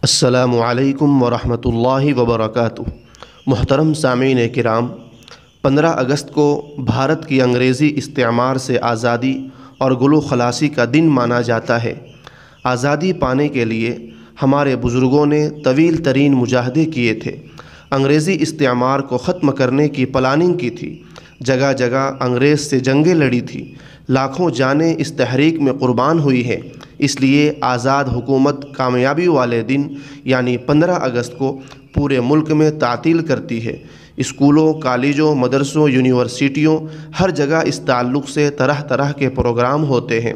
السلام علیکم ورحمۃ اللہ وبرکاتہ۔ محترم سامعین کرام، 15 اگست کو بھارت کی انگریزی استعمار سے آزادی اور گلو خلاصی کا دن مانا جاتا ہے۔ آزادی پانے کے لیے ہمارے بزرگوں نے طویل ترین مجاہدے کیے تھے، انگریزی استعمار کو ختم کرنے کی پلاننگ کی تھی، جگہ جگہ انگریز سے جنگیں لڑی تھی، لاکھوں جانیں اس تحریک میں قربان ہوئی ہیں۔ اس لیے آزاد حکومت کامیابی والے دن یعنی 15 اگست کو پورے ملک میں تعطیل کرتی ہے۔ اسکولوں، کالجوں، مدرسوں، یونیورسٹیوں، ہر جگہ اس تعلق سے طرح طرح کے پروگرام ہوتے ہیں۔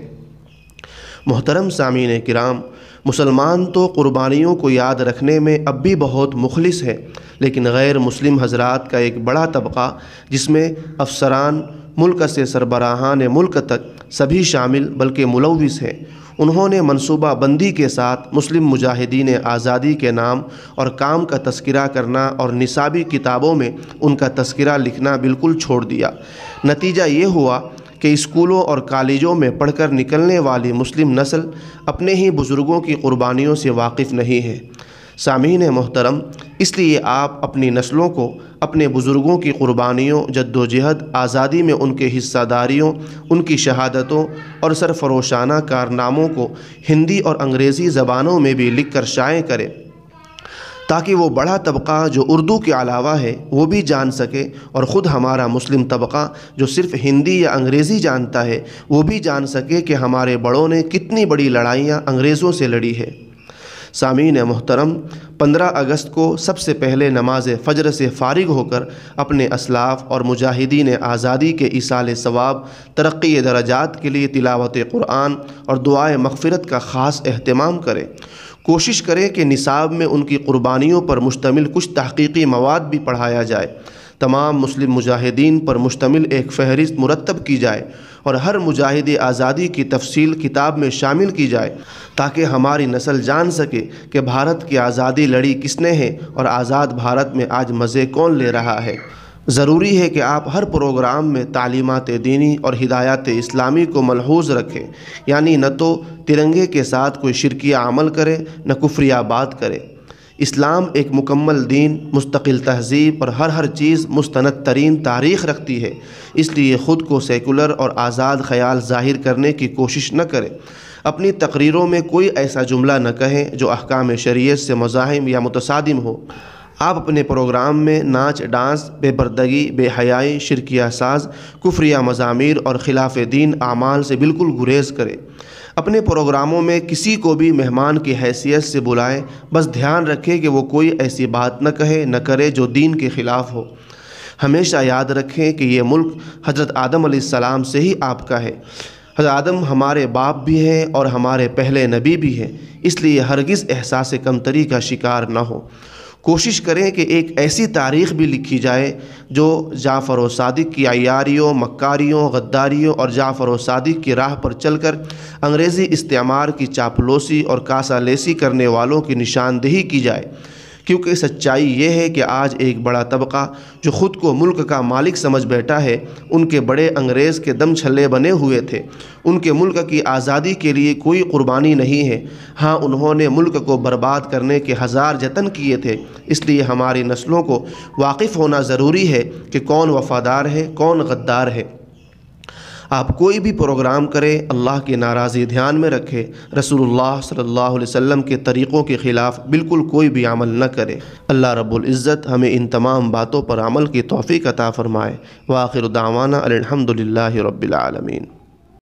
محترم سامعین کرام، مسلمان تو قربانیوں کو یاد رکھنے میں اب بھی بہت مخلص ہے، لیکن غیر مسلم حضرات کا ایک بڑا طبقہ جس میں افسران، ملک سے سربراہان ملک تک سبھی شامل بلکہ ملوث ہیں، انہوں نے منصوبہ بندی کے ساتھ مسلم مجاہدین آزادی کے نام اور کام کا تذکرہ کرنا اور نصابی کتابوں میں ان کا تذکرہ لکھنا بالکل چھوڑ دیا۔ نتیجہ یہ ہوا کہ اسکولوں اور کالجوں میں پڑھ کر نکلنے والی مسلم نسل اپنے ہی بزرگوں کی قربانیوں سے واقف نہیں ہے۔ سامعین محترم، اس لیے آپ اپنی نسلوں کو اپنے بزرگوں کی قربانیوں، جدوجہد، آزادی میں ان کے حصہ داریوں، ان کی شہادتوں اور سرفروشانہ کارناموں کو ہندی اور انگریزی زبانوں میں بھی لکھ کر شائع کریں، تاکہ وہ بڑا طبقہ جو اردو کے علاوہ ہے وہ بھی جان سکے، اور خود ہمارا مسلم طبقہ جو صرف ہندی یا انگریزی جانتا ہے وہ بھی جان سکے کہ ہمارے بڑوں نے کتنی بڑی لڑائیاں انگریزوں سے لڑی ہے۔ سامعین محترم، 15 اگست کو سب سے پہلے نماز فجر سے فارغ ہو کر اپنے اسلاف اور مجاہدین آزادی کے ایصال ثواب، ترقی درجات کے لیے تلاوت قرآن اور دعائے مغفرت کا خاص اہتمام کریں۔ کوشش کریں کہ نصاب میں ان کی قربانیوں پر مشتمل کچھ تحقیقی مواد بھی پڑھایا جائے۔ تمام مسلم مجاہدین پر مشتمل ایک فہرست مرتب کی جائے اور ہر مجاہد آزادی کی تفصیل کتاب میں شامل کی جائے، تاکہ ہماری نسل جان سکے کہ بھارت کی آزادی لڑی کس نے ہے اور آزاد بھارت میں آج مزے کون لے رہا ہے۔ ضروری ہے کہ آپ ہر پروگرام میں تعلیمات دینی اور ہدایات اسلامی کو ملحوظ رکھیں، یعنی نہ تو ترنگے کے ساتھ کوئی شرکیہ عمل کرے، نہ کفریہ بات کرے۔ اسلام ایک مکمل دین، مستقل تہذیب اور ہر چیز مستند ترین تاریخ رکھتی ہے، اس لیے خود کو سیکولر اور آزاد خیال ظاہر کرنے کی کوشش نہ کریں۔ اپنی تقریروں میں کوئی ایسا جملہ نہ کہیں جو احکام شریعت سے مزاحم یا متصادم ہو۔ آپ اپنے پروگرام میں ناچ، ڈانس، بے پردگی، بے حیائی، شرکیہ ساز، کفریہ مضامیر اور خلاف دین اعمال سے بالکل گریز کریں۔ اپنے پروگراموں میں کسی کو بھی مہمان کی حیثیت سے بلائیں، بس دھیان رکھیں کہ وہ کوئی ایسی بات نہ کہے نہ کرے جو دین کے خلاف ہو۔ ہمیشہ یاد رکھیں کہ یہ ملک حضرت آدم علیہ السلام سے ہی آپ کا ہے۔ حضرت آدم ہمارے باپ بھی ہیں اور ہمارے پہلے نبی بھی ہیں، اس لیے ہرگز احساس کمتری کا شکار نہ ہو۔ کوشش کریں کہ ایک ایسی تاریخ بھی لکھی جائے جو جعفر و صادق کی عیاریوں، مکاریوں، غداریوں اور جعفر و صادق کی راہ پر چل کر انگریزی استعمار کی چاپلوسی اور کاسہ لیسی کرنے والوں کی نشاندہی کی جائے، کیونکہ سچائی یہ ہے کہ آج ایک بڑا طبقہ جو خود کو ملک کا مالک سمجھ بیٹھا ہے، ان کے بڑے انگریز کے دم چھلے بنے ہوئے تھے۔ ان کے ملک کی آزادی کے لیے کوئی قربانی نہیں ہے، ہاں انہوں نے ملک کو برباد کرنے کے ہزار جتن کیے تھے۔ اس لیے ہماری نسلوں کو واقف ہونا ضروری ہے کہ کون وفادار ہے، کون غدار ہے۔ آپ کوئی بھی پروگرام کریں، اللہ کی ناراضی دھیان میں رکھیں، رسول اللہ صلی اللہ علیہ وسلم کے طریقوں کے خلاف بالکل کوئی بھی عمل نہ کرے۔ اللہ رب العزت ہمیں ان تمام باتوں پر عمل کی توفیق عطا فرمائے۔ وآخر دعوانا الحمد للہ رب العالمین۔